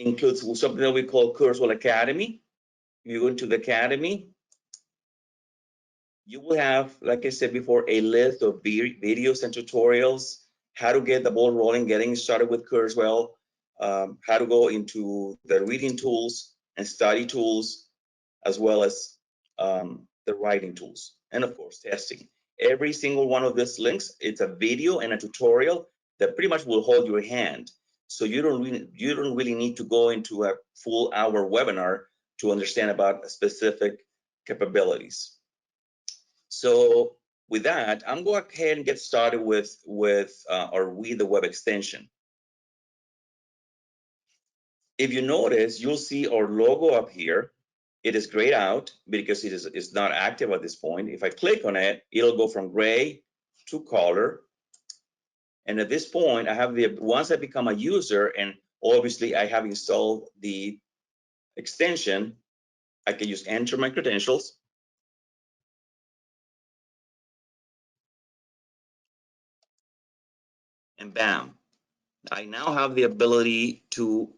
includes something that we call Kurzweil Academy. If you go into the Academy, you will have, like I said before, a list of videos and tutorials, how to get the ball rolling, getting started with Kurzweil, how to go into the reading tools and study tools, as well as the writing tools, and of course, testing. Every single one of these links, it's a video and a tutorial that pretty much will hold your hand. So you don't really need to go into a full hour webinar to understand about specific capabilities. So with that, I'm going to go ahead and get started with the web extension. If you notice, you'll see our logo up here. It is grayed out because it's not active at this point. If I click on it, it'll go from gray to color. And at this point, I have once I become a user, and obviously I have installed the extension, I can just enter my credentials. And bam, I now have the ability to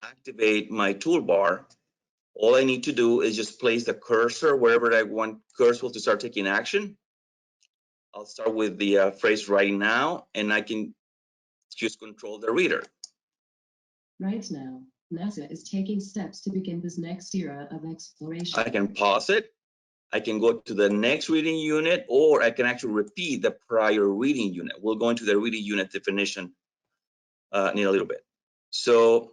activate my toolbar. All I need to do is just place the cursor wherever I want Kurzweil to start taking action. I'll start with the phrase right now, and I can just control the reader. Right now, NASA is taking steps to begin this next era of exploration. I can pause it. I can go to the next reading unit, or I can actually repeat the prior reading unit. We'll go into the reading unit definition in a little bit. So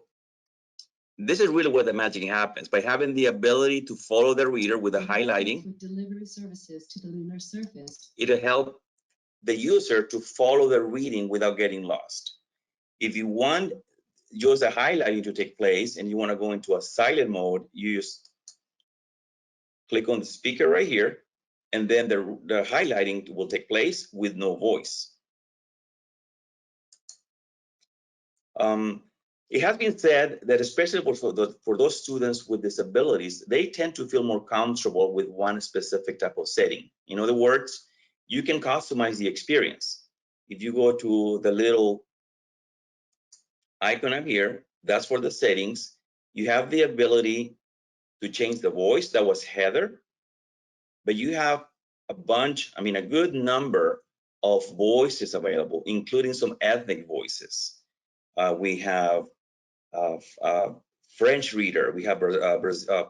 this is really where the magic happens. By having the ability to follow the reader with the highlighting, with delivery services to the lunar surface, it'll help the user to follow the reading without getting lost. If you want just the highlighting to take place and you want to go into a silent mode, you just click on the speaker right here, and then the highlighting will take place with no voice. It has been said that especially for those students with disabilities, they tend to feel more comfortable with one specific type of setting. In other words, you can customize the experience. If you go to the little icon up here, that's for the settings. You have the ability to change the voice. That was Heather. But you have a good number of voices available, including some ethnic voices. We have French reader, we have Brazilian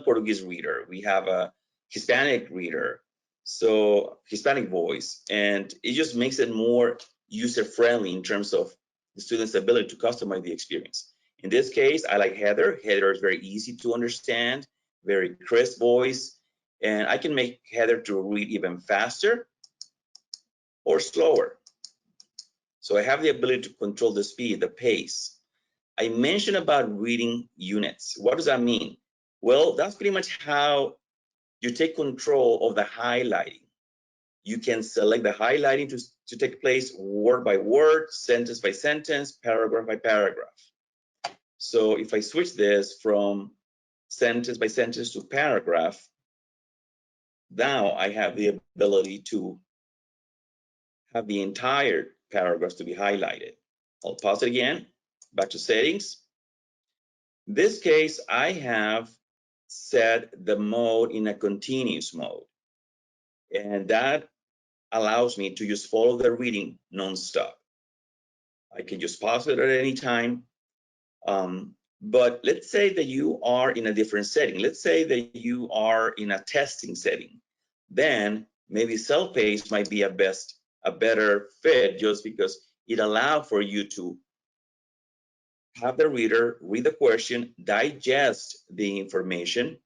Portuguese reader, we have a Hispanic reader, so Hispanic voice, and it just makes it more user-friendly in terms of the student's ability to customize the experience. In this case, I like Heather. Heather is very easy to understand, very crisp voice, and I can make Heather to read even faster or slower. So I have the ability to control the speed, the pace. I mentioned about reading units. What does that mean? Well, that's pretty much how you take control of the highlighting. You can select the highlighting to take place word by word, sentence by sentence, paragraph by paragraph. So if I switch this from sentence by sentence to paragraph, now I have the ability to have the entire paragraphs to be highlighted. I'll pause it again, back to settings. In this case, I have set the mode in a continuous mode, and that allows me to just follow the reading non-stop. I can just pause it at any time. But let's say that you are in a different setting. Let's say that you are in a testing setting. Then maybe self-paced might be a better fit, just because it allows for you to have the reader read the question, digest the information,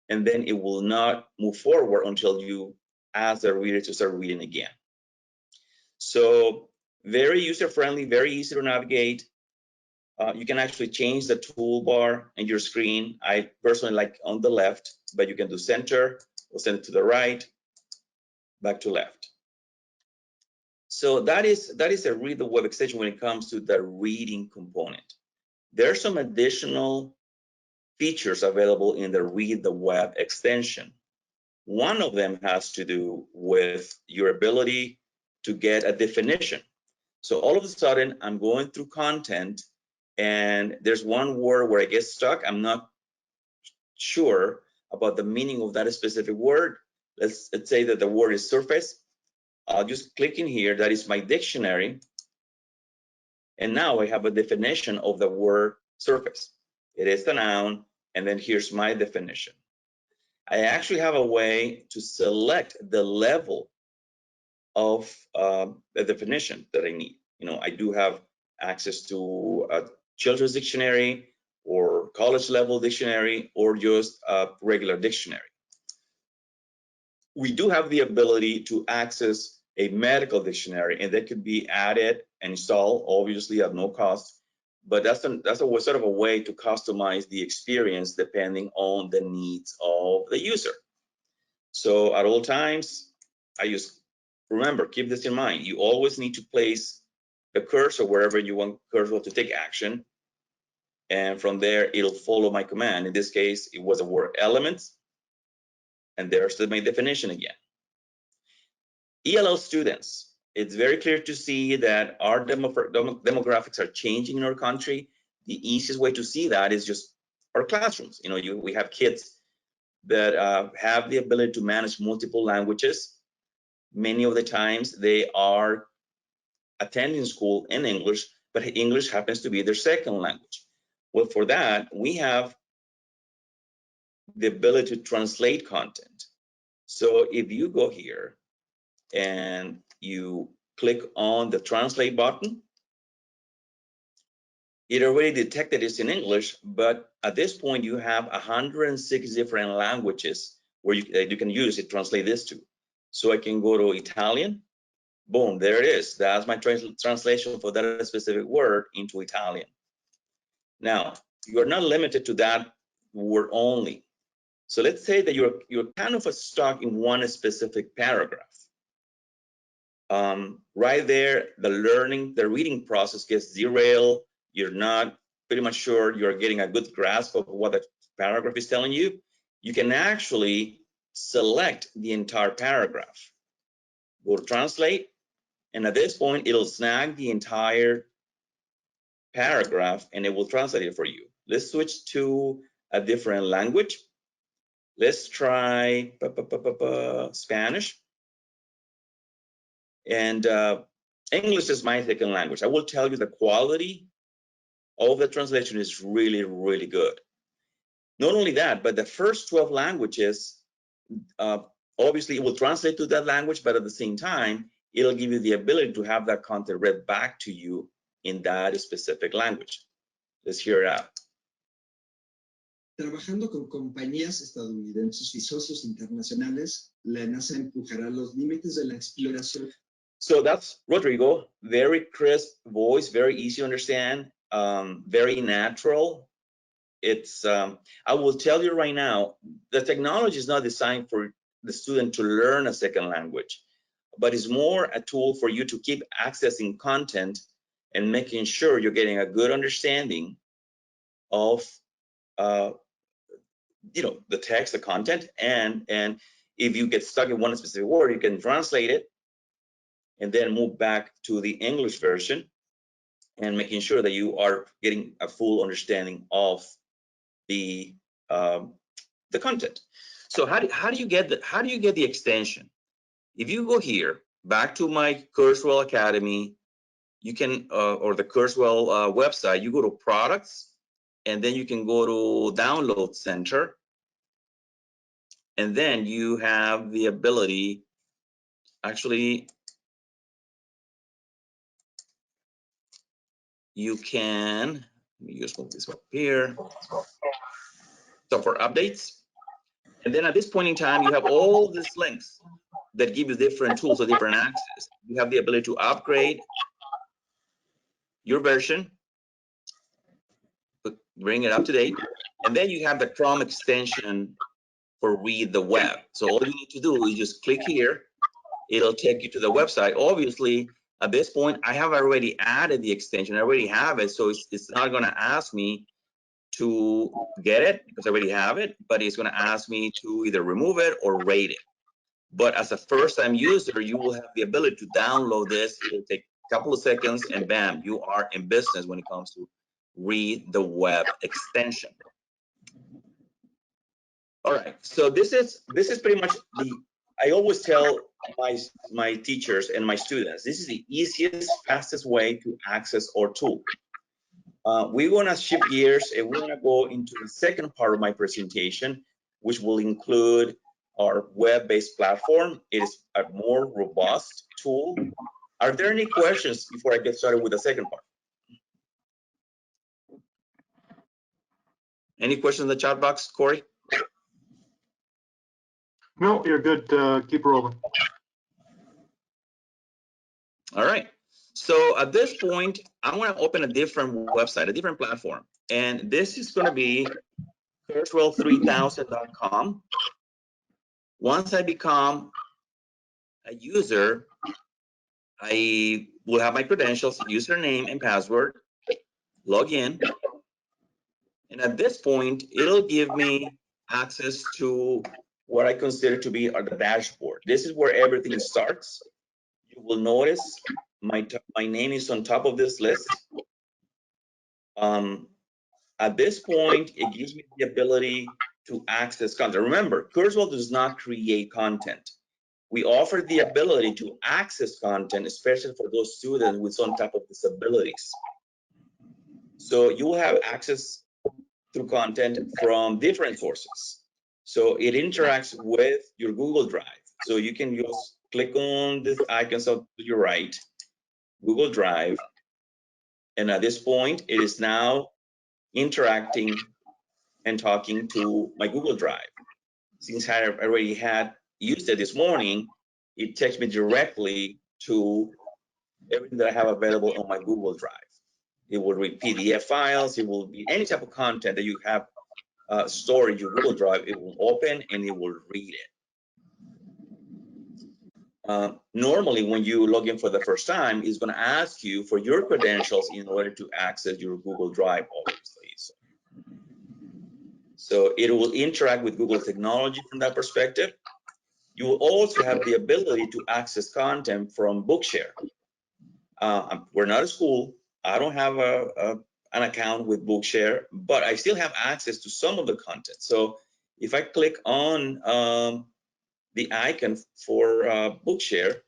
and then it will not move forward until you ask the reader to start reading again. So very user-friendly, very easy to navigate. You can actually change the toolbar and your screen. I personally like on the left, but you can do center or send it to the right, back to left. So that is a Read the Web extension when it comes to the reading component. There are some additional features available in the Read the Web extension. One of them has to do with your ability to get a definition. So all of a sudden, I'm going through content and there's one word where I get stuck. I'm not sure about the meaning of that specific word. Let's say that the word is surface. I'll just click in here. That is my dictionary. And now I have a definition of the word surface. It is the noun, and then here's my definition. I actually have a way to select the level of the definition that I need. You know, I do have access to a children's dictionary or college level dictionary or just a regular dictionary. We do have the ability to access a medical dictionary, and that could be added and installed, obviously at no cost. But that's a sort of a way to customize the experience depending on the needs of the user. So at all times, remember, keep this in mind. You always need to place the cursor wherever you want cursor to take action. And from there, it'll follow my command. In this case, it was the word elements. And there's my definition again. ELL students, it's very clear to see that our demographics are changing in our country. The easiest way to see that is just our classrooms. You know, we have kids that have the ability to manage multiple languages. Many of the times they are attending school in English, but English happens to be their second language. Well, for that, we have the ability to translate content. So if you go here and you click on the translate button, it already detected it's in English, but at this point you have 106 different languages where you can use it, translate this to. So I can go to Italian, boom, there it is. That's my translation for that specific word into Italian. Now, you're not limited to that word only. So let's say that you're kind of stuck in one specific paragraph. Right there, the reading process gets derailed. You're not pretty much sure you're getting a good grasp of what the paragraph is telling you. You can actually select the entire paragraph. Go to translate, and at this point, it'll snag the entire paragraph and it will translate it for you. Let's switch to a different language. Let's try Spanish. And English is my second language. I will tell you the quality of the translation is really, really good. Not only that, but the first 12 languages, obviously it will translate to that language, but at the same time, it'll give you the ability to have that content read back to you in that specific language. Let's hear it out. Trabajando con compañías estadounidenses y socios internacionales, la NASA empujará los límites de la exploración. So that's Rodrigo, very crisp voice, very easy to understand, very natural. It's, I will tell you right now, the technology is not designed for the student to learn a second language, but it's more a tool for you to keep accessing content and making sure you're getting a good understanding of, you know, the text, the content, and if you get stuck in one specific word, you can translate it and then move back to the English version and making sure that you are getting a full understanding of the content. So how do you get the extension? If you go here back to my Kurzweil Academy, you can or the Kurzweil website, you go to products, and then you can go to download center, and then you have the ability, actually you can, let me just move this up here, software updates. And then at this point in time, you have all these links that give you different tools or different access. You have the ability to upgrade your version, bring it up to date. And then you have the Chrome extension for read the web. So all you need to do is just click here. It'll take you to the website. Obviously, at this point, I have already added the extension. I already have it. So it's not going to ask me to get it because I already have it, but it's going to ask me to either remove it or rate it. But as a first-time user, you will have the ability to download this. It'll take a couple of seconds and bam, you are in business when it comes to read the web extension. All right, so this is pretty much I always tell my teachers and my students, this is the easiest, fastest way to access our tool. We're gonna shift gears and we're gonna go into the second part of my presentation, which will include our web-based platform. It is a more robust tool. Are there any questions before I get started with the second part? Any questions in the chat box, Corey? No, you're good. Keep rolling. All right. So at this point, I want to open a different website, a different platform. And this is going to be Kurzweil3000.com. Once I become a user, I will have my credentials, username and password, log in. And at this point, it'll give me access to what I consider to be the dashboard. This is where everything starts. You will notice my name is on top of this list. At this point, it gives me the ability to access content. Remember, Kurzweil does not create content. We offer the ability to access content, especially for those students with some type of disabilities. So you will have access through content from different sources. So it interacts with your Google Drive. So you can just click on this icon to your right, Google Drive. And at this point, it is now interacting and talking to my Google Drive. Since I already had used it this morning, it takes me directly to everything that I have available on my Google Drive. It will read PDF files. It will be any type of content that you have stored in your Google Drive. It will open and it will read it. Normally, when you log in for the first time, it's going to ask you for your credentials in order to access your Google Drive, obviously. So it will interact with Google technology from that perspective. You will also have the ability to access content from Bookshare. We're not a school. I don't have an account with Bookshare, but I still have access to some of the content. So if I click on the icon for Bookshare,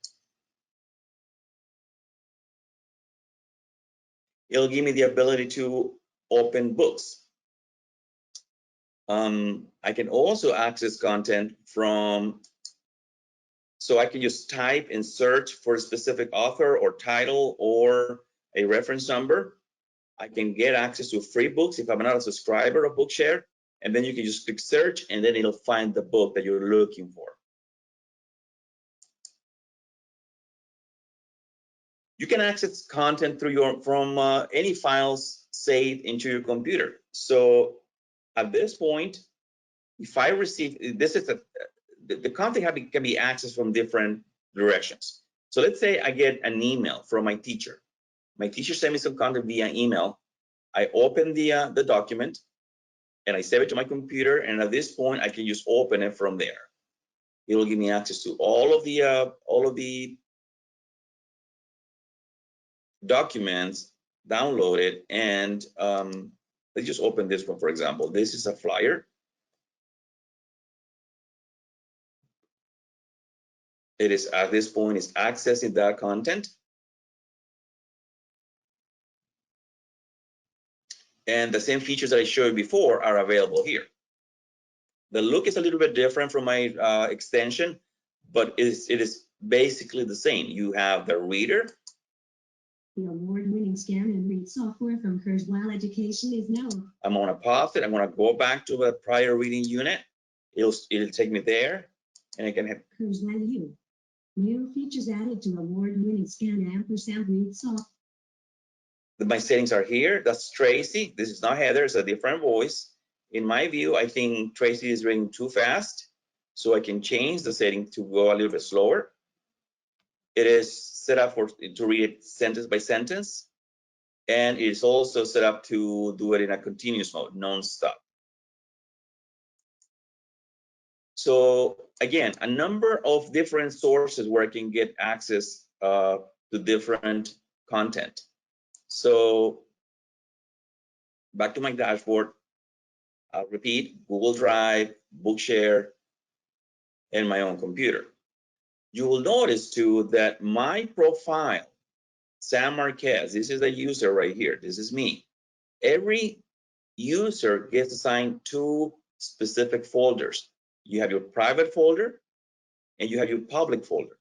it'll give me the ability to open books. I can also access content from, so I can just type and search for a specific author or title or a reference number. I can get access to free books if I'm not a subscriber of Bookshare, and then you can just click search and then it'll find the book that you're looking for. You can access content through from any files saved into your computer. So at this point, if I receive, this is the content can be accessed from different directions. So let's say I get an email from my teacher. My teacher sent me some content via email. I open the document and I save it to my computer. And at this point, I can just open it from there. It will give me access to all of the documents downloaded. And let's just open this one, for example. This is a flyer. It is at this point is accessing that content. And the same features that I showed before are available here. The look is a little bit different from my extension, but it is basically the same. You have the reader. The award-winning scan and read software from Kurzweil Education is now. I'm going to pause it. I'm going to go back to the prior reading unit. It'll take me there, and I can have Kurzweil U. New features added to award-winning scan ampersand read software. My settings are here. That's Tracy. This is not Heather. It's a different voice. In my view, I think Tracy is reading too fast, so I can change the setting to go a little bit slower. It is set up to read it sentence by sentence, and it is also set up to do it in a continuous mode, non-stop. So again, a number of different sources where I can get access to different content. So back to my dashboard. I'll repeat, Google Drive, Bookshare, and my own computer. You will notice too that my profile, Sam Marquez, this is the user right here. This is me. Every user gets assigned two specific folders. You have your private folder and you have your public folder.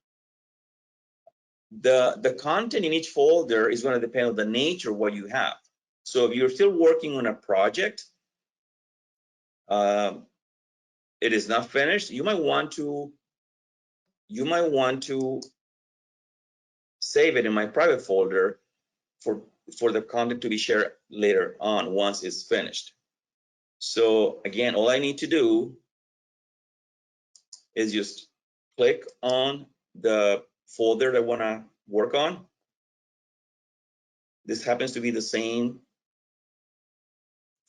The content in each folder is going to depend on the nature of what you have. So if you're still working on a project, it is not finished, you might want to save it in my private folder for the content to be shared later on once it's finished. So again, all I need to do is just click on the folder that I want to work on. This happens to be the same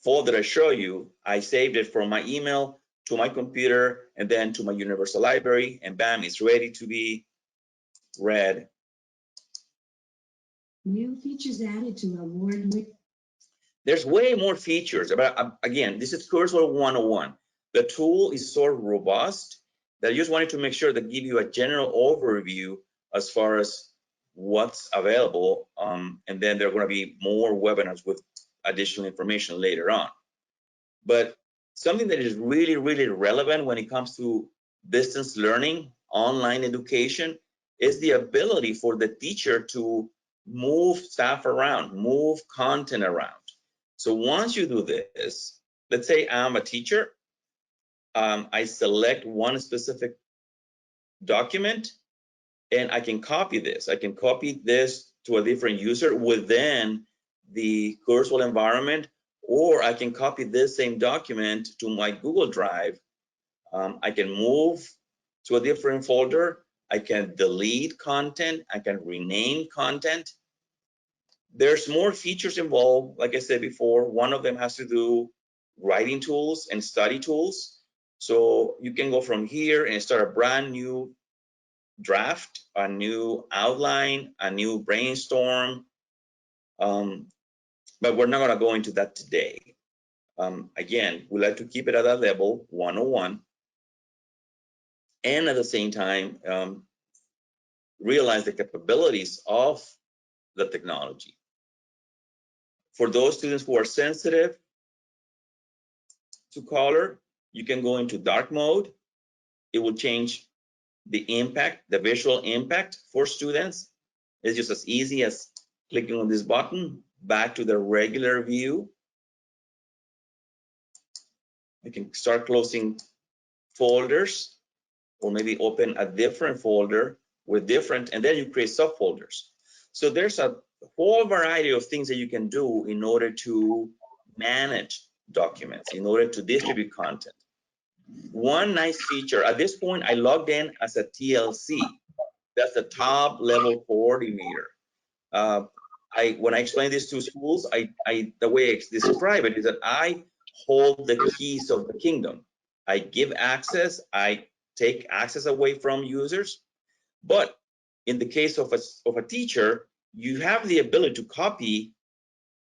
folder I show you. I saved it from my email to my computer and then to my universal library, and bam, it's ready to be read. New features added to award. There's way more features, but again, this is Kurzweil 101. The tool is so robust that I just wanted to make sure that give you a general overview as far as what's available, and then there are going to be more webinars with additional information later on. But something that is really, really relevant when it comes to distance learning, online education, is the ability for the teacher to move stuff around, move content around. So once you do this, let's say I'm a teacher, I select one specific document and I can copy this. I can copy this to a different user within the Kurzweil environment, or I can copy this same document to my Google Drive. I can move to a different folder. I can delete content. I can rename content. There's more features involved. Like I said before, one of them has to do writing tools and study tools. So you can go from here and start a brand new draft, a new outline, a new brainstorm. But we're not going to go into that today. Again, we like to keep it at that level, 101. And at the same time, realize the capabilities of the technology. For those students who are sensitive to color, you can go into dark mode. It will change the impact, the visual impact for students. It's just as easy as clicking on this button back to the regular view. You can start closing folders or maybe open a different folder with different, and then you create subfolders. So there's a whole variety of things that you can do in order to manage documents, in order to distribute content. One nice feature, at this point, I logged in as a TLC. That's the top level coordinator. When I explain this to schools, the way I describe it is that I hold the keys of the kingdom. I give access, I take access away from users. But in the case of a teacher, you have the ability to copy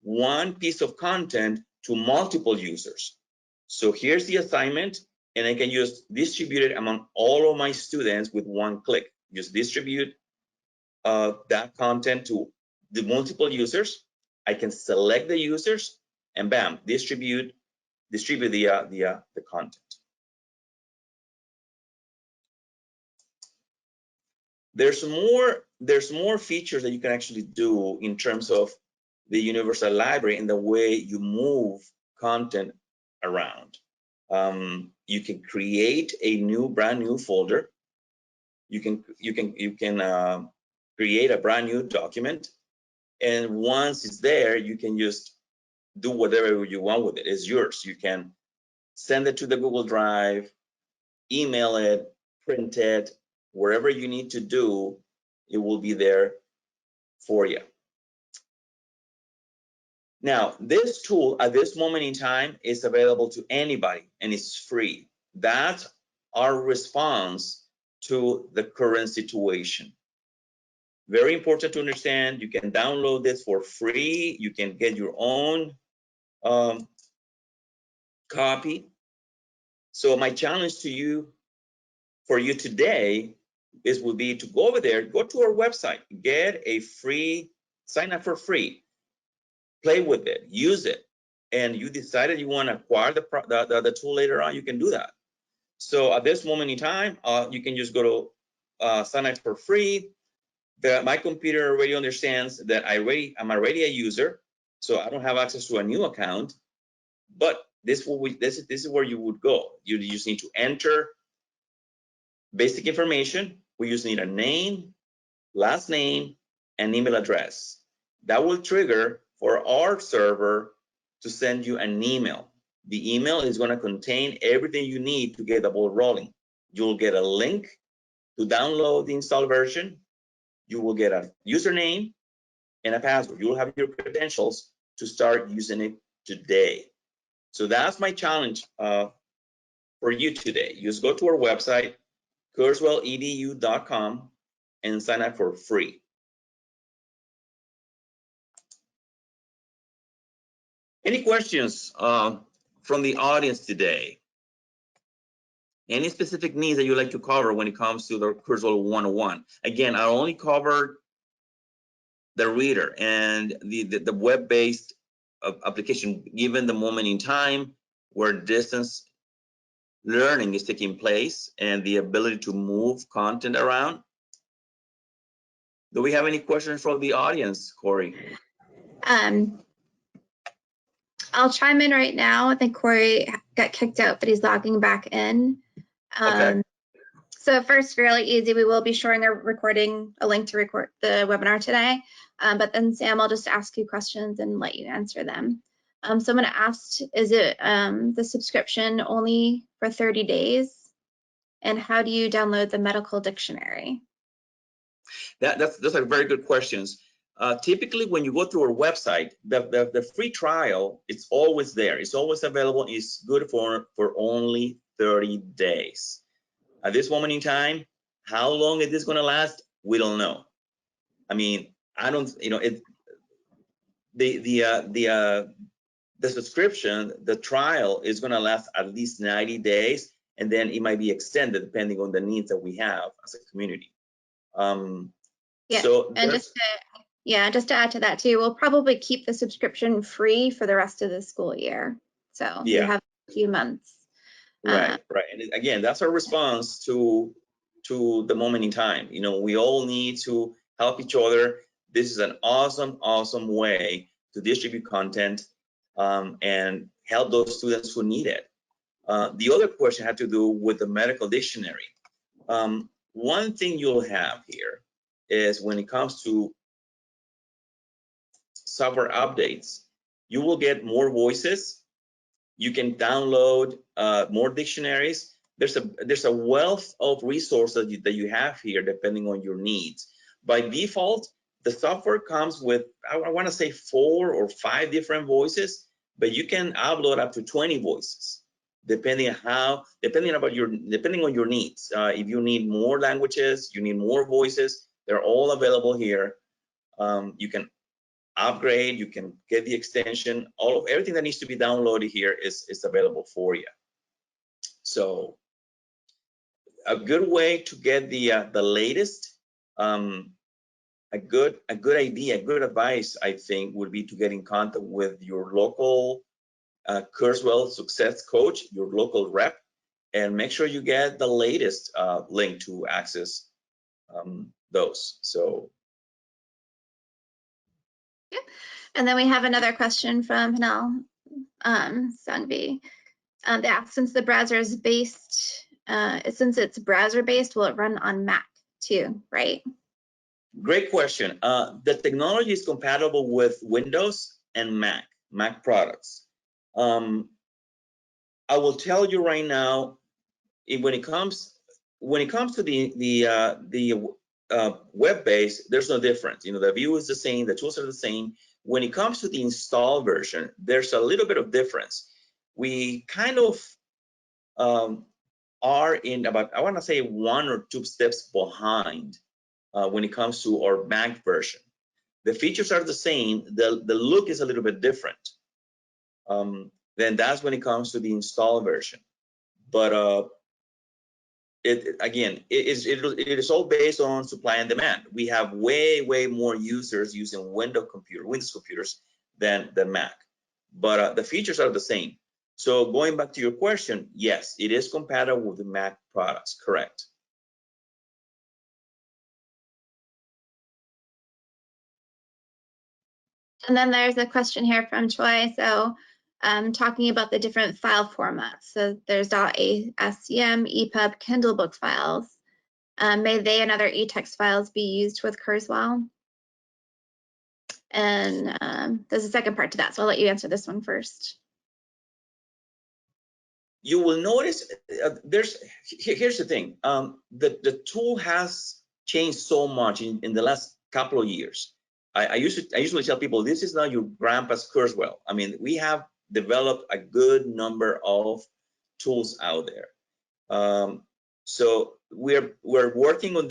one piece of content to multiple users. So here's the assignment, and I can just distribute it among all of my students with one click. Just distribute that content to the multiple users. I can select the users and bam, distribute the content. There's more features that you can actually do in terms of the universal library and the way you move content around. You can create a brand new folder. You can create a brand new document, and once it's there, you can just do whatever you want with it. It's yours. You can send it to the Google Drive, email it, print it, wherever you need to do, it will be there for you. Now, this tool at this moment in time is available to anybody and it's free. That's our response to the current situation. Very important to understand. You can download this for free. You can get your own copy. So my challenge to you, for you today, would be to go over there, go to our website, get a free, sign up for free, play with it, use it, and you decided you want to acquire the tool later on, you can do that. So at this moment in time, you can just go to sign up for free. My computer already understands that I'm already a user, so I don't have access to a new account. But this is where you would go. You just need to enter basic information. We just need a name, last name, and email address. That will trigger for our server to send you an email. The email is going to contain everything you need to get the ball rolling. You'll get a link to download the installed version. You will get a username and a password. You will have your credentials to start using it today. So that's my challenge for you today. Just go to our website, Kurzweil3000.com, and sign up for free. Any questions from the audience today? Any specific needs that you'd like to cover when it comes to the Kurzweil 101? Again, I only covered the reader and the web-based application, given the moment in time where distance learning is taking place and the ability to move content around. Do we have any questions from the audience, Corey? I'll chime in right now. I think Corey got kicked out, but he's logging back in. Okay. So first, fairly easy. We will be showing a link to record the webinar today. But then Sam, I'll just ask you questions and let you answer them. So I'm going to ask, is it the subscription only for 30 days? And how do you download the medical dictionary? Those are very good questions. Typically, when you go through our website, the free trial, it's always there. It's always available. It's good for only 30 days. At this moment in time, how long is this going to last? We don't know. I mean, I don't, you know, the subscription, the trial is going to last at least 90 days, and then it might be extended depending on the needs that we have as a community. Yeah, so and just to add to that too, we'll probably keep the subscription free for the rest of the school year. So you have a few months. Right. And again, that's our response to the moment in time. You know, we all need to help each other. This is an awesome way to distribute content and help those students who need it. The other question had to do with the medical dictionary. One thing you'll have here is when it comes to software updates, you will get more voices. You can download more dictionaries. There's a wealth of resources that you have here depending on your needs. By default, the software comes with, I want to say 4 or 5 different voices, but you can upload up to 20 voices depending on your needs. If you need more languages, you need more voices, they're all available here. You can upgrade, you can get the extension, everything that needs to be downloaded here is available for you. So a good way to get the latest, a good idea, good advice, I think, would be to get in contact with your local Kurzweil success coach, your local rep, and make sure you get the latest link to access those. So. Yep. And then we have another question from Hanal Sangvi. They ask, since the browser is based, since it's browser based, will it run on Mac too, right? Great question. The technology is compatible with Windows and Mac products. I will tell you right now, when it comes to the web-based, there's no difference. You know, the view is the same, the tools are the same. When it comes to the installed version, there's a little bit of difference. We kind of are in about, I want to say, 1 or 2 steps behind when it comes to our Mac version. The features are the same, the look is a little bit different. then that's when it comes to the install version. But it is all based on supply and demand. We have way more users using Windows computers than the Mac, but the features are the same. So going back to your question, yes, it is compatible with the Mac products, correct. And then there's a question here from Troy. So talking about the different file formats. So there's .ascm, EPUB, Kindle book files. May they and other eText files be used with Kurzweil? And there's a second part to that, so I'll let you answer this one first. You will notice here's the thing. The tool has changed so much in the last couple of years. I usually tell people this is not your grandpa's Kurzweil. I mean, we have developed a good number of tools out there. So we're working on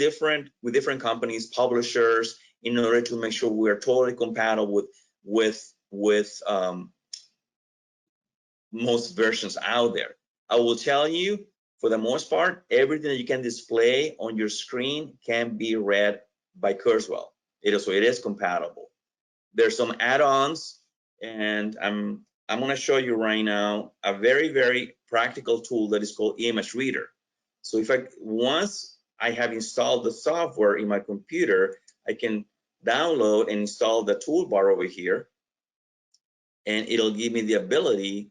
with different companies, publishers, in order to make sure we're totally compatible with most versions out there. I will tell you, for the most part, everything that you can display on your screen can be read by Kurzweil. So it is compatible. There's some add-ons, and I'm going to show you right now a very practical tool that is called Image Reader. So once I have installed the software in my computer, I can download and install the toolbar over here, and it'll give me the ability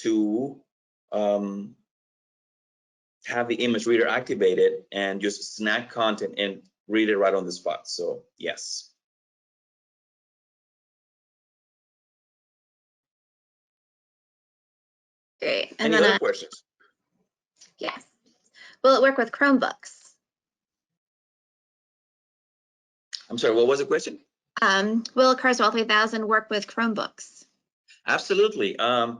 to have the image reader activated and just snag content and read it right on the spot. So yes. Great. And Any then other questions? yes. Will it work with Chromebooks? I'm sorry, what was the question? Will Kurzweil3000 work with Chromebooks? Absolutely. And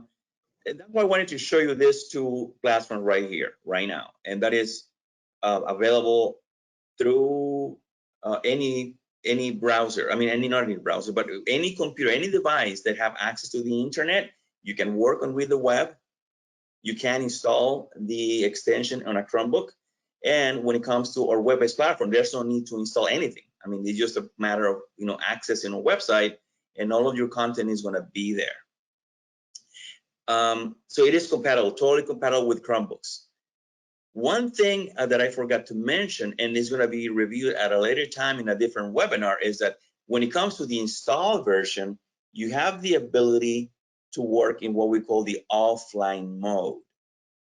that's why I wanted to show you this tool platform right here, right now. And that is available through any browser. I mean, not any browser, but any computer, any device that have access to the internet. You can work on with the web. You can install the extension on a Chromebook. And when it comes to our web-based platform, there's no need to install anything. I mean, it's just a matter of accessing a website, and all of your content is going to be there. So it is compatible, totally compatible with Chromebooks. One thing that I forgot to mention, and is going to be reviewed at a later time in a different webinar, is that when it comes to the installed version, you have the ability to work in what we call the offline mode.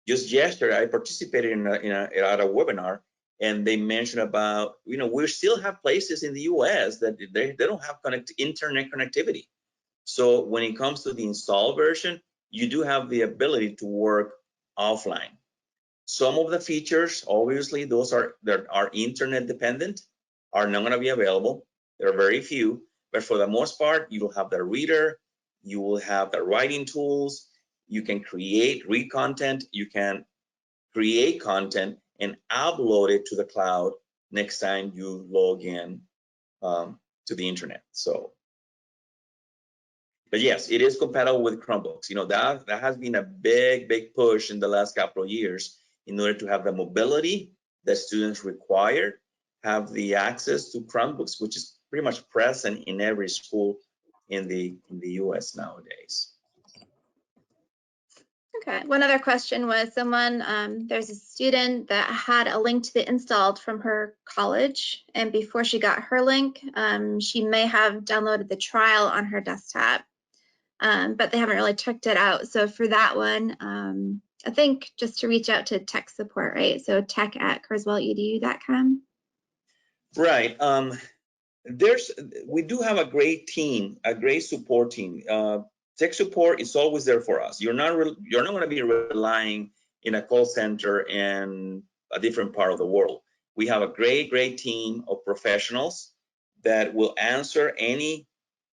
Just yesterday, I participated at a webinar, and they mentioned about, we still have places in the US that they don't have internet connectivity. So when it comes to the installed version, you do have the ability to work offline. Some of the features, obviously, that are internet dependent, are not going to be available. There are very few, but for the most part, you will have the reader, you will have the writing tools, you can read content, you can create content and upload it to the cloud next time you log in to the internet. So, but yes, it is compatible with Chromebooks. That has been a big push in the last couple of years in order to have the mobility that students require, have the access to Chromebooks, which is pretty much present in every school in the US nowadays. Okay, one other question was there's a student that had a link to the installed from her college, and before she got her link, she may have downloaded the trial on her desktop, but they haven't really checked it out. So for that one, I think just to reach out to tech support, right? So tech@kurzweil3000.com. Right. We do have a great team, a great support team. Tech support is always there for us. You're not going to be relying in a call center in a different part of the world. We have a great team of professionals that will answer any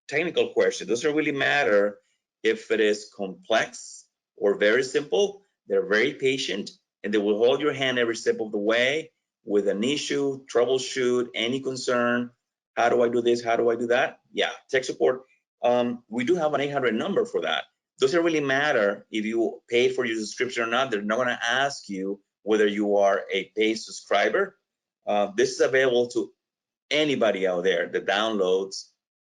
technical question. It doesn't really matter if it is complex or very simple. They're very patient, and they will hold your hand every step of the way with an issue, troubleshoot, any concern. How do I do this? How do I do that? Yeah, tech support. We do have an 800 number for that. doesn't really matter if you paid for your subscription or not. They're not going to ask you whether you are a paid subscriber. This is available to anybody out there that downloads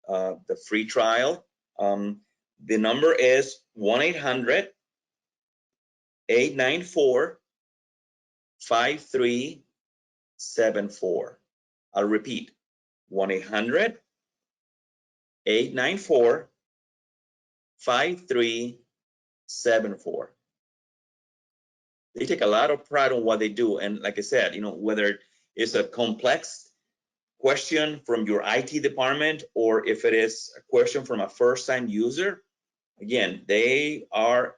the free trial. The number is 1-800-894-5374. I'll repeat, 1-800-894-5374. They take a lot of pride on what they do. And like I said, you know, whether it's a complex question from your IT department or if it is a question from a first-time user, again, they are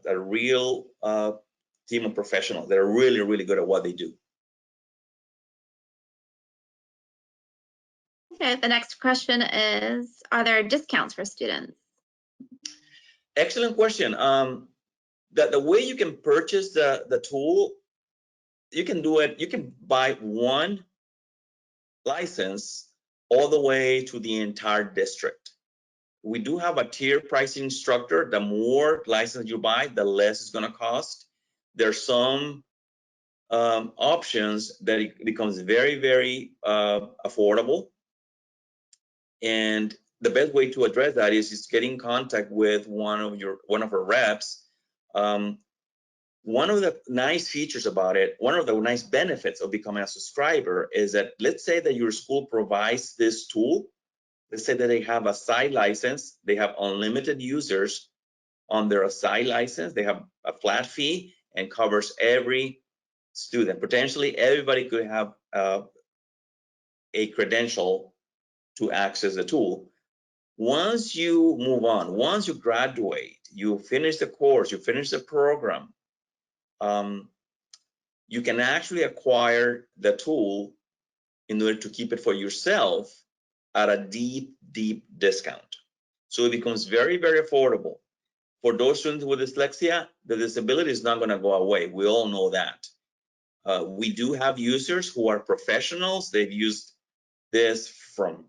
a real team of professionals. They're really, really good at what they do. Okay, the next question is, are there discounts for students? Excellent question. The way you can purchase the tool, you can do it, you can buy one license all the way to the entire district. We do have a tier pricing structure. The more license you buy, the less it's going to cost. There's some options that it becomes very, very affordable. And the best way to address that is just get in contact with one of our reps. One of the nice features about it, one of the nice benefits of becoming a subscriber is that, let's say that your school provides this tool. Let's say that they have a side license, they have unlimited users on their side license, they have a flat fee and covers every student. Potentially everybody could have a credential to access the tool. Once you move on, once you graduate, you finish the course, you finish the program, you can actually acquire the tool in order to keep it for yourself at a deep, deep discount. So it becomes very, very affordable. For those students with dyslexia, the disability is not going to go away. We all know that. We do have users who are professionals. They've used this from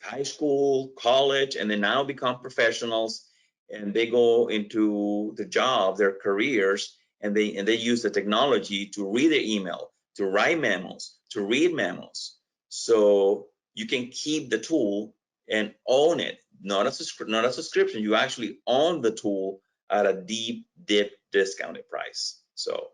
high school, college, and they now become professionals, and they go into the job, their careers, and they use the technology to read their email, to write memos, to read memos. So you can keep the tool and own it, not a subscription. You actually own the tool at a deep, deep discounted price. So